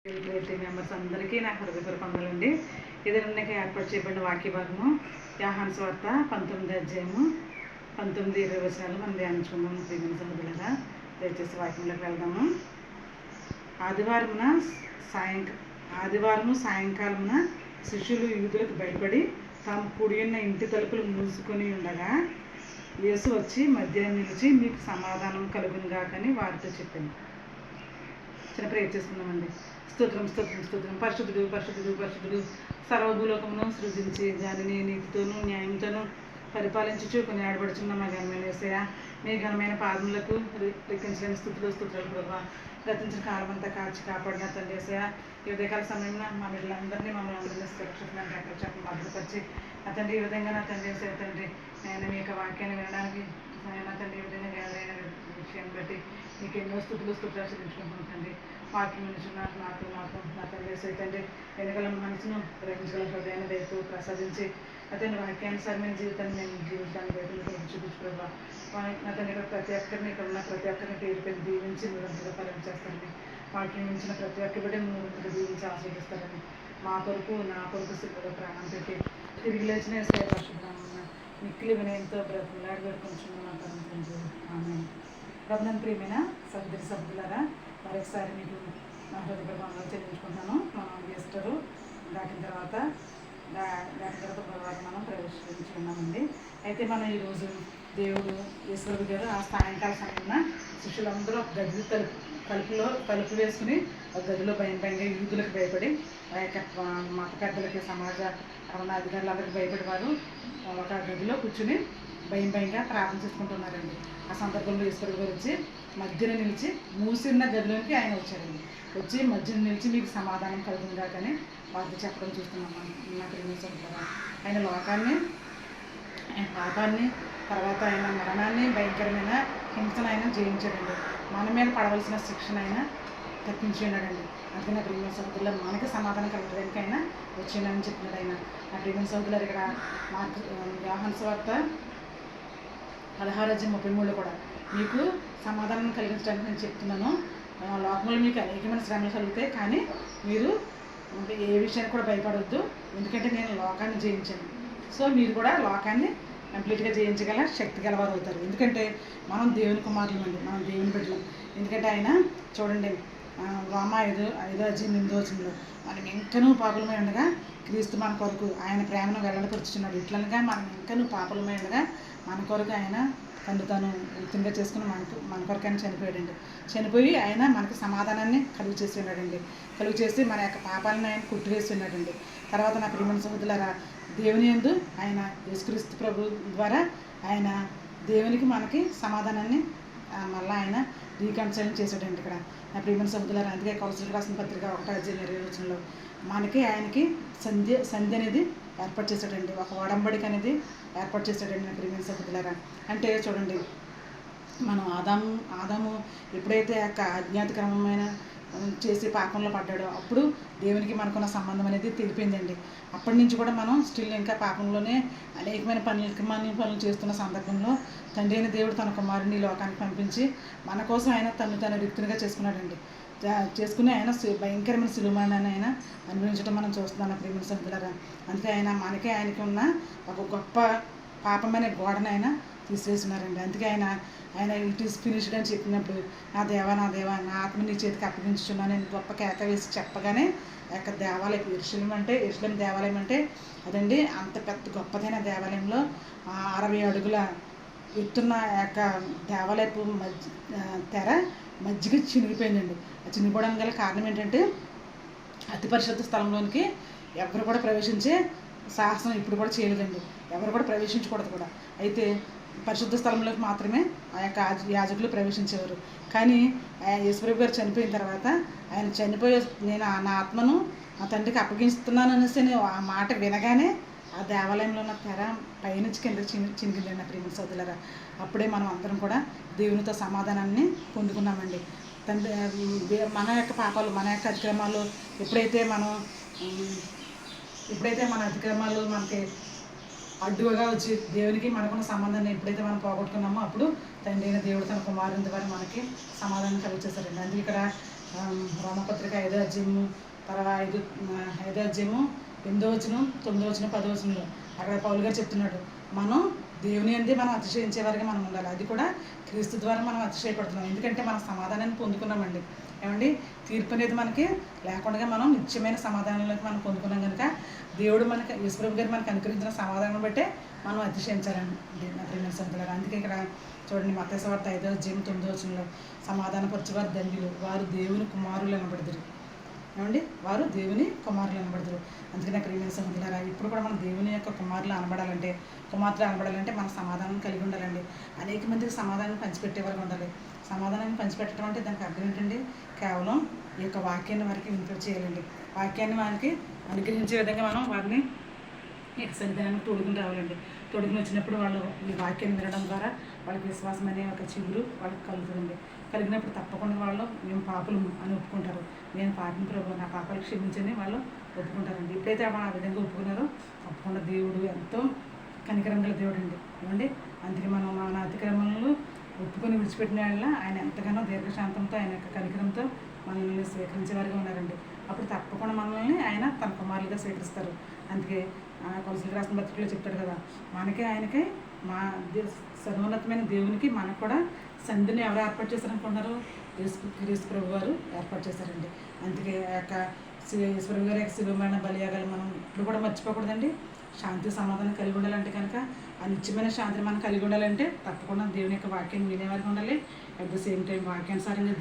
అయితే మెంబర్స్ అందరికీ నా హృదయపూర్వక వందలండి. ఎదురున్నకి ఏర్పాటు చేయబడిన వాక్య భాగము యోహాను సువార్త 19వ అధ్యాయము 19-20 వచనాలు మనం ధ్యానించుకుందాము. ప్రియమైన సహోదరులారా, దయచేసి వాక్యంలోకి వెళ్దాము. ఆదివారము సాయంకాలమున శిష్యులు యూదులకు భయపడి తాము కూడి ఉన్న ఇంటి తలుపులు మూసుకొని ఉండగా యేసు వచ్చి మధ్యాహ్నం నిలిచి మీకు సమాధానం కలుగునుగాకని వారితో చెప్పాను. చిన్న ప్రేర్ చేసుకుందామండి. స్తోత్రం స్తోత్రం స్తోత్రం. పరిశుద్ధుడు పరిశుద్ధుడు పరిశుద్ధుడు సర్వభూలోకమును సృజించి దానిని నీతితోనూ న్యాయంతోనూ పరిపాలించుచు కొన్ని ఆడబడుచున్న మా ఘనమైన యేసయ్య, మీ ఘనమైన పాదములకు లెక్కించలేని స్థుతులు స్తోత్రాలు ప్రభావ. గతించిన కాలం అంతా కాచి కాపాడిన తండ్రి యేసయ్య, ఈ ఉదయకాల సమయంలో మా బిడ్డలందరినీ మమ్మల్ని అందరినీ సురక్షితంగా ఎక్కడ చెప్పి భద్రపరిచి నా తండ్రి ఈ విధంగా నా తండ్రి యేసయ్య తండ్రి నేను మీ యొక్క వాక్యాన్ని వినడానికి నా తండ్రి ఈ విధంగా గ్యాదరైన విషయాన్ని బట్టి మీకు ఎన్నో స్థుతులు చెల్లించుకుంటున్నాను తండ్రి. వాక్యం వినిచున్నారు నాకు నా తండ్రి యేసయ్య తండ్రి వెనుకల మనసును గ్రహించగల హృదయాన్ని దయతో ప్రసాదించి అతని వాక్యానుసారమైన జీవితాన్ని నేను జీవితాన్ని బయట చూపించు ప్రభావ. నా తండ్రి ప్రతి ఒక్కరిని ఇక్కడ ఉన్న ప్రతి ఒక్కరిని పేరు పేరు దీవించి నిరంతరంగా ఫలం చేస్తారని, వాక్యం ఇచ్చిన ప్రతి ఒక్క బిడ్డ నిరంతరంగా దీవించి ఆశీర్వదిస్తారని, మా కొరకు నా కొరకు సిద్ధంగా ప్రాణం పెట్టి తిరిగి లేచిన పరిశుభ్రమైన మిక్కిలి వినయంతో బ్రతులాడి పెట్టుకుంటున్నాను నా తరంతో ఆమె. ప్రభుత్వం ప్రియమైన సహోదరి సభ్యులారా, మరొకసారి మీకు నా హృదయపూర్వకంగా చెల్లించుకుంటున్నాను. మనం ఈస్టరు దాటిన తర్వాత మనం ప్రవేశించుకున్నామండి. అయితే మనం ఈరోజు దేవుడు ఈశ్వరుడు గారు ఆ సాయంకాల సమయంలో శిష్యులందరూ ఒక గది తలుపు వేసుకుని ఒక గదిలో భయంగా యూదులకు భయపడి ఆ యొక్క మత పెద్దలకి సమాజ అధికారులందరికీ భయపడి వారు ఒక గదిలో కూర్చుని భయంగా ప్రార్థన చేసుకుంటున్నారండి. ఆ సందర్భంలో ఈశ్వరుడు గారు వచ్చి మధ్యన నిలిచి మూసిన గదిలోకి ఆయన వచ్చారండి. వచ్చి మధ్యన నిలిచి మీకు సమాధానం కలుగుతుందా కానీ వారికి చెప్పడం చూస్తున్నాం. నా ప్రేమించారు ఆయన లోకాన్ని, ఆయన పాపాన్ని, తర్వాత ఆయన మరణాన్ని, భయంకరమైన హింసను ఆయన జయించాడండి. మన మీద పడవలసిన శిక్షణ ఆయన తప్పించి ఉన్నాడండి. అందుకే నా ప్రియమైన సహోదరులు మనకి సమాధానం కలగడానికి ఆయన వచ్చిందని చెప్పినాడు ఆయన. నా ప్రియమైన సహోదరులు ఇక్కడ యోహాను సువార్త 16:33 కూడా మీకు సమాధానం కలిగించడానికి నేను చెప్తున్నాను. లోకంలో మీకు అనేకమైన శ్రమలు కలుగుతాయి, కానీ మీరు ఏ విషయాన్ని కూడా భయపడవద్దు, ఎందుకంటే నేను లోకాన్ని జయించాను. సో మీరు కూడా లోకాన్ని కంప్లీట్గా జయించగల శక్తి గలవారు అవుతారు. ఎందుకంటే మనం దేవుని కుమారులు అండి, మనం దేవుని బిడ్డలు. ఎందుకంటే ఆయన చూడండి రోమా 5:8 మనం ఇంకనూ పాపలమై ఉండగా క్రీస్తు మన కొరకు ఆయన ప్రేమను వెల్లడిపరుచుచున్నాడు. ఇట్లనగా మనం ఇంకనూ పాపలమై ఉండగా మన కొరకు ఆయన తను వృత్తిగా చేసుకుని మన కొరకు ఆయన చనిపోయాడండి. చనిపోయి ఆయన మనకు సమాధానాన్ని కలుగు చేసి ఉన్నాడండి. కలుగు చేసి మన యొక్క పాపాలను ఆయన కుట్టివేసి ఉన్నాడండి. తర్వాత నా ప్రియమైన సహోదరులారా, దేవుని యందు ఆయన యేసుక్రీస్తు ప్రభు ద్వారా ఆయన దేవునికి మనకి సమాధానాన్ని మళ్ళీ ఆయన రీకన్సైల్ చేశాడండి. ఇక్కడ నా ప్రియమైన సహోదరులారా, అందుకే కొలసీలకు రాసిన పత్రిక 1:20 మనకి ఆయనకి సంధి అనేది ఏర్పాటు చేశాడండి. ఒక ఒడంబడిక అనేది ఏర్పాటు చేశాడండి నా ప్రియమైన సహోదరులారా. అంటే చూడండి, మనం ఆదాము ఎప్పుడైతే యొక్క అజ్ఞాతకరమైన చేసి పాపంలో పడ్డాడో అప్పుడు దేవునికి మనకున్న సంబంధం అనేది తెలిపిందండి. అప్పటి నుంచి కూడా మనం స్టిల్ ఇంకా పాపంలోనే అనేకమైన పనులు చేస్తున్న సందర్భంలో తండ్రి అయిన దేవుడు తన కుమారుని లోకానికి పంపించి మన కోసం ఆయన తన రిక్తునిగా చేసుకున్నాడండి. చేసుకుని ఆయన భయంకరమైన సులుమానాన్ని ఆయన అనుభవించడం మనం చూస్తున్నాం ప్రియమైన సహోదరులారా. అందుకే ఆయనకి ఉన్న ఒక గొప్ప పాపమైన గోడను ఆయన తీసివేస్తున్నారండి. అందుకే ఆయన ఇట్ ఈస్ ఫినిష్డ్ అని చెప్పినప్పుడు నా దేవా నా ఆత్మ నీ చేతికి అప్పగించున్నాను నేను గొప్ప కేక వేసి చెప్పగానే ఆ యొక్క దేవాలయం యెరూషలేము దేవాలయం అంటే అదండి అంత పెద్ద గొప్పదైన దేవాలయంలో 60 అడుగుల ఎత్తున్న యొక్క దేవాలయపు తెర మజ్జిగ చినిగిపోయిందండి. ఆ చినిగిపోవడానికి గల కారణం ఏంటంటే అతి పరిశుద్ధ స్థలంలోనికి ఎవరు కూడా ప్రవేశించే సాహసం ఇప్పుడు కూడా చేయలేదండి. ఎవరు కూడా ప్రవేశించకూడదు కూడా. అయితే పరిశుద్ధ స్థలంలోకి మాత్రమే ఆ యొక్క యాజకులు ప్రవేశించేవారు. కానీ యేసుప్రభు గారు చనిపోయిన తర్వాత ఆయన నేను నా ఆత్మను నా తండ్రికి అప్పగిస్తున్నాను అనేసి ఆ మాట వినగానే ఆ దేవాలయంలో ఉన్న తెర పైనుంచి కిందకి చినిగిందండి నా ప్రియమైన సోదరులారా. అప్పుడే మనం అందరం కూడా దేవునితో సమాధానాన్ని పొందుకున్నామండి. తండ్రి మన యొక్క పాపాలు, మన యొక్క అతిక్రమాలు ఎప్పుడైతే మన అతిక్రమాలు మనకి అడ్డుగా వచ్చి దేవునికి మనకున్న సంబంధాన్ని ఎప్పుడైతే మనం పోగొట్టుకున్నామో అప్పుడు తండ్రి అయిన దేవుడు తన కుమారుని ద్వారా మనకి సమాధానం కలిగించేశారండి. అందుకే ఇక్కడ రోమపత్రిక 5వ అధ్యాయము తర్వాత 5వ అధ్యాయము 8వ వచనం 9వ వచనం 10వ వచనంలో అక్కడ పౌలు గారు చెప్తున్నాడు, మనం దేవుని అందే మనం అతిశయించే వారికి మనం ఉండాలి. అది కూడా క్రీస్తు ద్వారా మనం అతిశయపడుతున్నాం. ఎందుకంటే మనం సమాధానాన్ని పొందుకున్నామండి. ఏమండి, తీర్పు అనేది మనకి లేకుండా మనం నిత్యమైన సమాధానంలోకి మనం పొందుకున్నాం కనుక దేవుడు మనకి యేసుప్రభు గారు మనకు అనుగ్రహించిన సమాధానం బట్టే మనం అతిశయించాలండి నా ప్రియమైన సోదరులారా. అందుకే ఇక్కడ చూడండి, మత్తయి సువార్త 5వ అధ్యాయం 9వ వచనంలో సమాధానపరచువారు ధన్యులు, వారు దేవుని కుమారులు అనబడదురు. ఏమండి, వారు దేవుని కుమారులు అనబడదురు. అందుకే నా ప్రియమైన సోదరులారా, ఇప్పుడు కూడా మనం దేవుని యొక్క కుమారులు అనబడాలంటే, కుమార్తెలు అనబడాలంటే మన సమాధానం కలిగి ఉండాలండి. అనేక మందికి సమాధానం పంచిపెట్టే వరకు ఉండాలి. సమాధానాన్ని పంచిపెట్టడం అంటే దానికి అర్థం ఏంటండి, కేవలం ఈ యొక్క వాక్యాన్ని వారికి వినిపింప చేయాలండి. వాక్యాన్ని వారికి అనుగ్రహించే విధంగా మనం వారిని ఈ సన్నిధానానికి తోడుకుని రావాలండి. తోడుకుని వచ్చినప్పుడు వాళ్ళు ఈ వాక్యాన్ని వినడం ద్వారా వాళ్ళకి విశ్వాసం అనే ఒక చిగురు వాళ్ళకి కలుగుతుందండి. కలిగినప్పుడు తప్పకుండా వాళ్ళు మేము పాపులము అని ఒప్పుకుంటారు. నేను పాపిని ప్రభు, నా పాపాలు క్షమించని వాళ్ళు ఒప్పుకుంటారండి. ఎప్పుడైతే ఆ విధంగా ఒప్పుకున్నారో తప్పకుండా దేవుడు ఎంతో కనికరం గల దేవుడు అండి. ఏమండి, అందుకే మనం మన అతిక్రమణలు ఒప్పుకొని విడిచిపెట్టిన వాళ్ళ ఆయన ఎంతగానో దీర్ఘశాంతంతో ఆయన యొక్క కనికరంతో మనల్ని స్వీకరించే వారిగా ఉన్నారండి. అప్పుడు తప్పకుండా మనల్ని ఆయన తన కుమారులుగా స్వీకరిస్తారు. అందుకే కొలసీలకు రాసిన పత్రికలో చెప్తాడు కదా, మనకి ఆయనకి మా సర్వోన్నతమైన దేవునికి మనకు కూడా సంధిని ఎవరు ఏర్పాటు చేశారనుకుంటున్నారు? యేసు ప్రభు వారు ఏర్పాటు చేశారండి. అందుకే ఆ యొక్క యేసు ప్రభు గారి యొక్క శిలువ బలియాగాలు మనం ఇప్పుడు కూడా మర్చిపోకూడదండి. శాంతి సమాధానం కలిగి ఉండాలంటే కనుక ఆ నిత్యమైన శాంతిని మనం కలిగి ఉండాలంటే తప్పకుండా దేవుని యొక్క వాక్యాన్ని వినేవారికి ఉండాలి. అట్ ద సేమ్ టైం వాక్యానుసారంగా